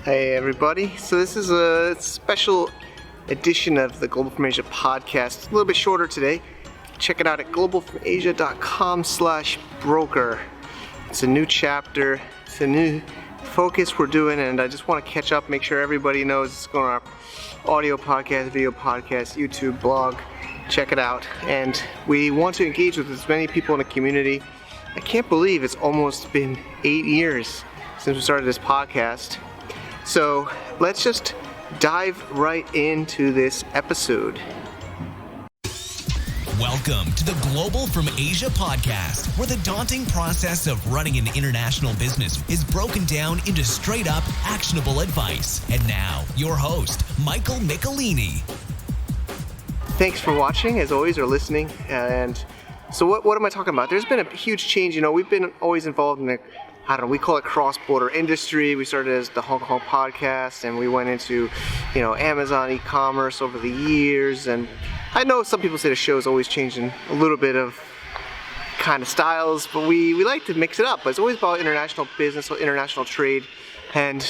Hey everybody, so this is a special edition of the Global from Asia podcast, a little bit shorter today. Check it out at globalfromasia.com/broker. It's a new chapter, it's a new focus we're doing, and I just want to catch up, make sure everybody knows it's going on our audio podcast, video podcast, YouTube, blog. Check it out, and we want to engage with as many people in the community. I can't believe it's almost been 8 years since we started this podcast. So let's just dive right into this episode. Welcome to the Global from Asia podcast, where the daunting process of running an international business is broken down into straight up actionable advice. And now, your host, Michael Michelini. Thanks for watching, as always, or listening. And so what am I talking about? There's been a huge change. We've been always involved in we call it cross-border industry. We started as the Hong Kong podcast, and we went into, Amazon e-commerce over the years. And I know some people say the show is always changing a little bit of kind of styles, but we like to mix it up. But it's always about international business or international trade. And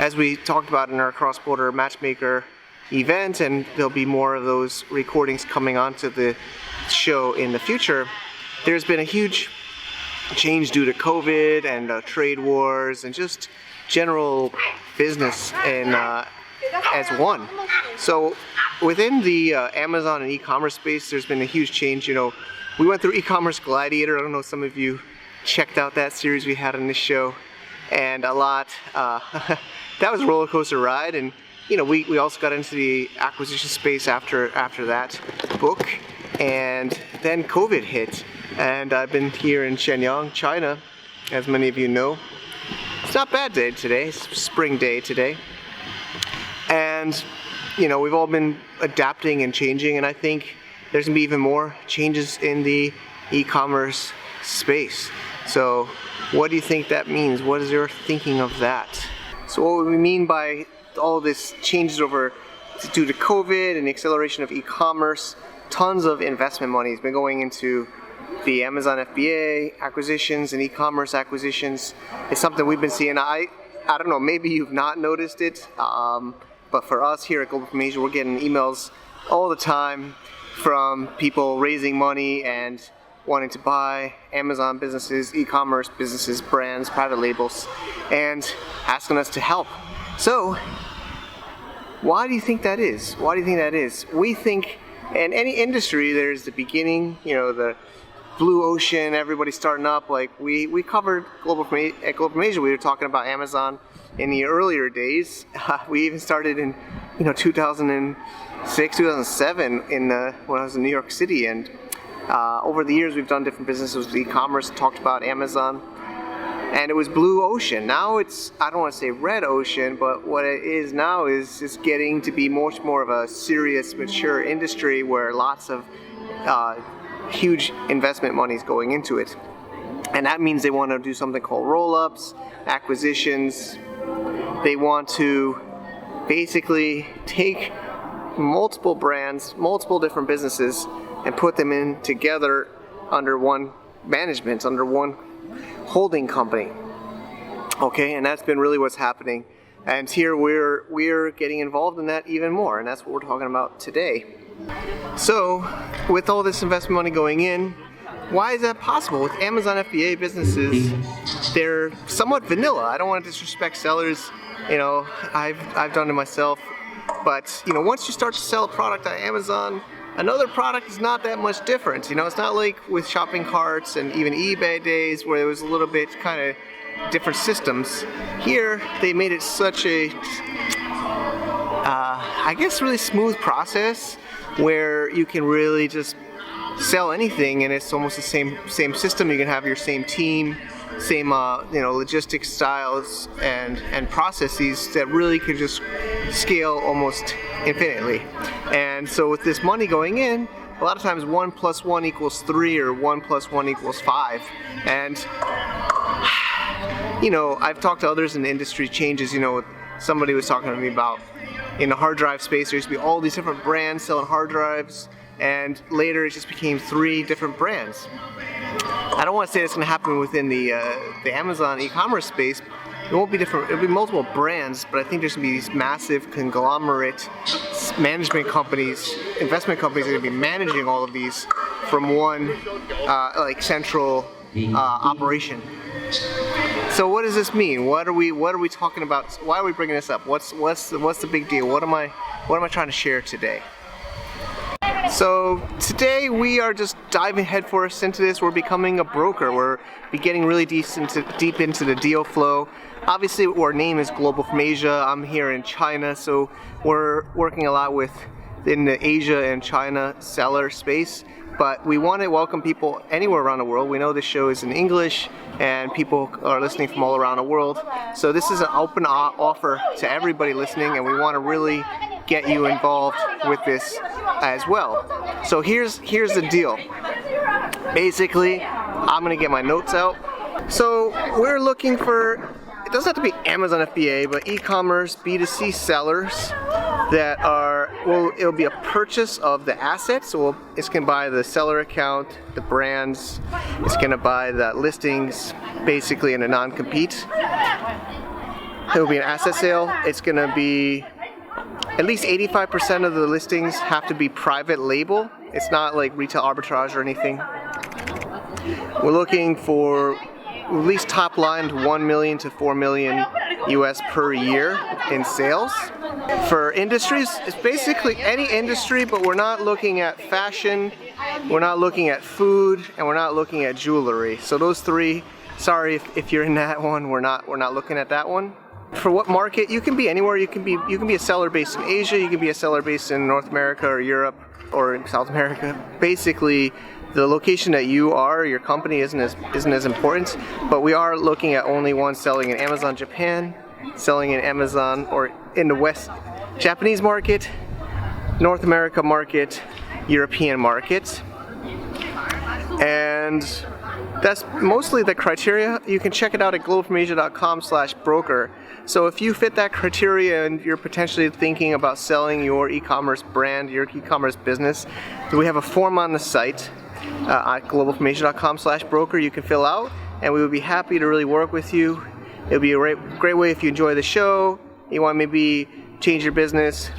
as we talked about in our cross-border matchmaker event, and there'll be more of those recordings coming onto the show in the future, there's been a huge change due to COVID and trade wars and just general business and as one. So within the Amazon and e-commerce space, there's been a huge change. We went through e-commerce Gladiator. I don't know if some of you checked out that series we had on this show, and a lot. That was a roller coaster ride, and we also got into the acquisition space after that book, and then COVID hit. And I've been here in Shenyang, China, as many of you know. It's not a bad day today, it's spring day today. And, we've all been adapting and changing, and I think there's gonna be even more changes in the e-commerce space. So what do you think that means? What is your thinking of that? So what we mean by all this changes due to COVID and the acceleration of e-commerce, tons of investment money has been going into the Amazon FBA acquisitions and e-commerce acquisitions. It's something we've been seeing. I don't know, maybe you've not noticed it, but for us here at Global from Asia, we're getting emails all the time from people raising money and wanting to buy Amazon businesses, e-commerce businesses, brands, private labels, and asking us to help. So, why do you think that is? We think in any industry, there's the beginning, the blue ocean, everybody starting up. Like we covered at Global from Asia, we were talking about Amazon in the earlier days. We even started in 2006, 2007 when I was in New York City, and over the years we've done different businesses with e-commerce, talked about Amazon, and it was blue ocean. Now it's, I don't want to say red ocean, but what it is now is it's getting to be much more of a serious, mature industry where lots of huge investment money is going into it. And that means they want to do something called roll-ups, acquisitions. They want to basically take multiple brands, multiple different businesses, and put them in together under one management, under one holding company. Okay, and that's been really what's happening. And here we're getting involved in that even more, and that's what we're talking about today. So, with all this investment money going in, why is that possible? With Amazon FBA businesses, they're somewhat vanilla. I don't want to disrespect sellers. I've done it myself. But, once you start to sell a product on Amazon, another product is not that much different. It's not like with shopping carts and even eBay days where there was a little bit kind of different systems. Here, they made it such a, really smooth process where you can really just sell anything, and it's almost the same system. You can have your same team, same logistics styles and processes that really could just scale almost infinitely. And so with this money going in, a lot of times 1 + 1 = 3 or 1 + 1 = 5. And I've talked to others in the industry changes. Somebody was talking to me about in the hard drive space, there used to be all these different brands selling hard drives, and later it just became 3 different brands. I don't want to say it's going to happen within the Amazon e-commerce space, it won't be different. It'll be multiple brands, but I think there's gonna be these massive conglomerate management companies, investment companies that are gonna be managing all of these from one like central operation. So what does this mean? What are we talking about? Why are we bringing this up? What's the big deal? What am I trying to share today? So today we are just diving headfirst into this. We're becoming a broker. We're getting really deep into the deal flow. Obviously, our name is Global from Asia. I'm here in China, so we're working a lot in the Asia and China seller space. But we want to welcome people anywhere around the world. We know this show is in English and people are listening from all around the world. So this is an open offer to everybody listening, and we want to really get you involved with this as well. So here's the deal. Basically, I'm gonna get my notes out. So we're looking for, it doesn't have to be Amazon FBA, but e-commerce B2C sellers that are, well, it'll be a purchase of the asset. So it's gonna buy the seller account, the brands, it's gonna buy the listings, basically in a non-compete. It will be an asset sale. It's gonna be at least 85% of the listings have to be private label. It's not like retail arbitrage or anything. We're looking for at least top line 1 million to 4 million US per year in sales. For industries, it's basically any industry, but we're not looking at fashion, we're not looking at food, and we're not looking at jewelry. So those three, sorry if you're in that one, we're not looking at that one. For what market? You can be anywhere. You can be a seller based in Asia, you can be a seller based in North America or Europe or in South America. Basically, the location that you are, your company isn't as important, but we are looking at only ones selling in Amazon Japan, selling in Amazon or in the West Japanese market, North America market, European market. And that's mostly the criteria. You can check it out at globalfromasia.com/broker. So if you fit that criteria and you're potentially thinking about selling your e-commerce brand, your e-commerce business, we have a form on the site at globalfromasia.com/broker you can fill out, and we would be happy to really work with you. It would be a great way if you enjoy the show, you want to maybe change your business,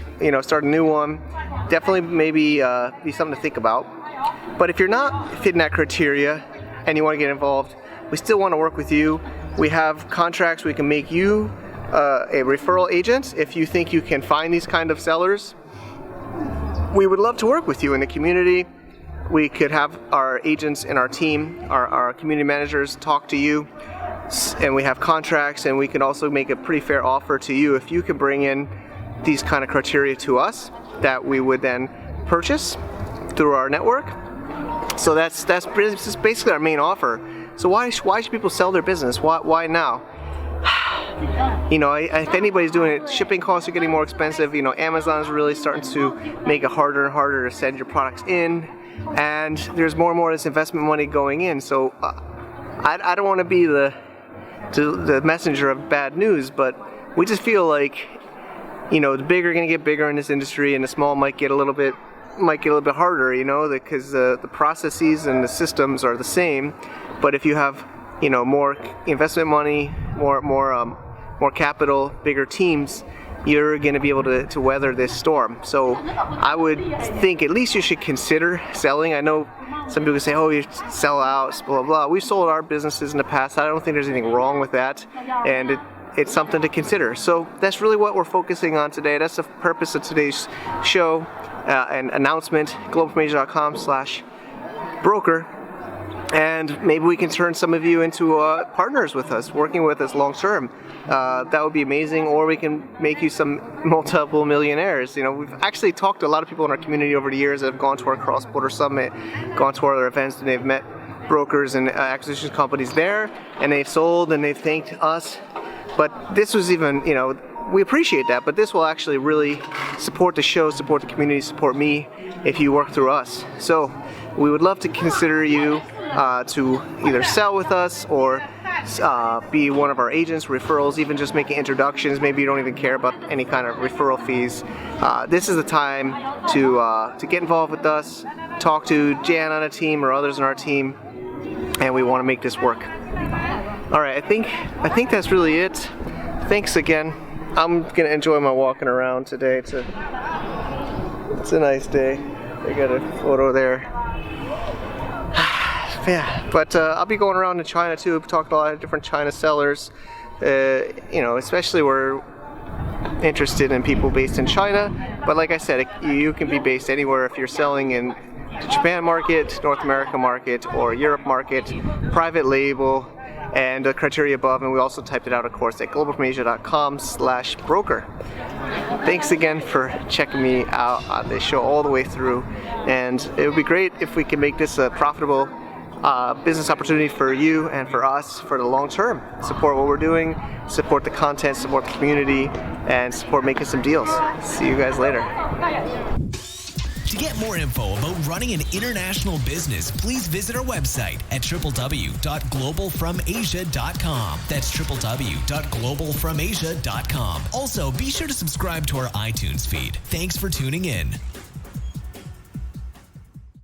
start a new one. Definitely maybe be something to think about. But if you're not fitting that criteria and you want to get involved, we still want to work with you. We have contracts. We can make you a referral agent if you think you can find these kind of sellers. We would love to work with you in the community. We could have our agents in our team, our community managers, talk to you, and we have contracts, and we can also make a pretty fair offer to you if you can bring in these kind of criteria to us that we would then purchase through our network. So that's basically our main offer. So why should people sell their business? Why now? If anybody's doing it, shipping costs are getting more expensive. Amazon's really starting to make it harder and harder to send your products in, and there's more and more of this investment money going in. So I don't want to be the messenger of bad news, but we just feel like the big are going to get bigger in this industry, and the small might get a little bit harder, because the processes and the systems are the same. But if you have, more investment money, more capital, bigger teams, you're going to be able to weather this storm. So I would think at least you should consider selling. I know some people say, oh, you sell out, blah, blah, blah. We've sold our businesses in the past. I don't think there's anything wrong with that. And it's something to consider. So that's really what we're focusing on today. That's the purpose of today's show and announcement, globalfromasia.com/broker. And maybe we can turn some of you into partners with us, working with us long term. That would be amazing. Or we can make you some multiple millionaires. We've actually talked to a lot of people in our community over the years that have gone to our cross-border summit, gone to our other events, and they've met brokers and acquisition companies there, and they've sold and they've thanked us. But this was even, we appreciate that, but this will actually really support the show, support the community, support me if you work through us. So we would love to consider you to either sell with us or be one of our agents, referrals, even just making introductions. Maybe you don't even care about any kind of referral fees. This is the time to get involved with us, talk to Jan on a team or others on our team, and we want to make this work. All right, I think that's really it. Thanks again. I'm gonna enjoy my walking around today. It's a nice day. I got a photo there. Yeah, but I'll be going around in China too, talking to a lot of different China sellers. Especially we're interested in people based in China. But like I said, you can be based anywhere if you're selling in the Japan market, North America market, or Europe market, private label, and the criteria above. And we also typed it out, of course, at globalfromasia.com/broker. Thanks again for checking me out on this show all the way through. And it would be great if we can make this a profitable business opportunity for you and for us for the long term. Support what we're doing, support the content, support the community, and support making some deals. See you guys later. To get more info about running an international business, please visit our website at www.globalfromasia.com. That's www.globalfromasia.com. Also, be sure to subscribe to our iTunes feed. Thanks for tuning in.